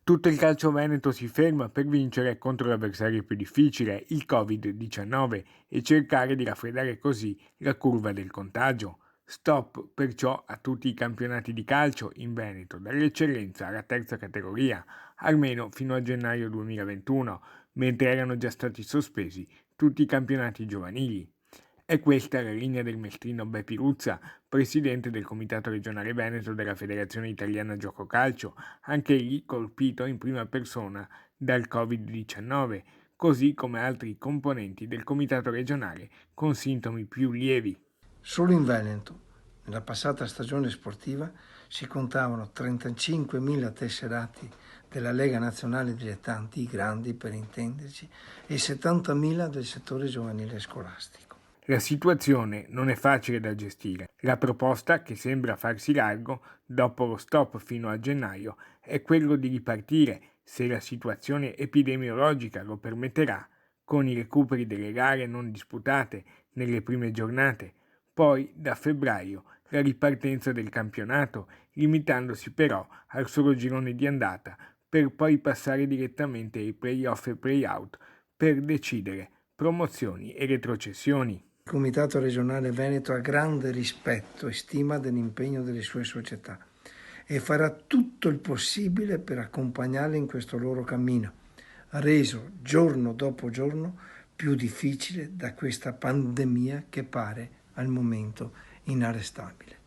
Tutto il calcio veneto si ferma per vincere contro l'avversario più difficile, il Covid-19, e cercare di raffreddare così la curva del contagio. Stop perciò a tutti i campionati di calcio in Veneto, dall'eccellenza alla terza categoria, almeno fino a gennaio 2021, mentre erano già stati sospesi tutti i campionati giovanili. È questa la linea del mestrino Beppi Ruzza, presidente del Comitato regionale Veneto della Federazione Italiana Gioco Calcio, anche egli colpito in prima persona dal Covid-19, così come altri componenti del Comitato regionale con sintomi più lievi. Solo in Veneto, nella passata stagione sportiva, si contavano 35.000 tesserati della Lega Nazionale Dilettanti, i grandi per intenderci, e 70.000 del settore giovanile scolastico. La situazione non è facile da gestire. La proposta, che sembra farsi largo dopo lo stop fino a gennaio, è quello di ripartire, se la situazione epidemiologica lo permetterà, con i recuperi delle gare non disputate nelle prime giornate, poi da febbraio la ripartenza del campionato, limitandosi però al solo girone di andata, per poi passare direttamente ai play-off e play-out per decidere promozioni e retrocessioni. Il Comitato regionale Veneto ha grande rispetto e stima dell'impegno delle sue società e farà tutto il possibile per accompagnarle in questo loro cammino, reso giorno dopo giorno più difficile da questa pandemia che pare al momento inarrestabile.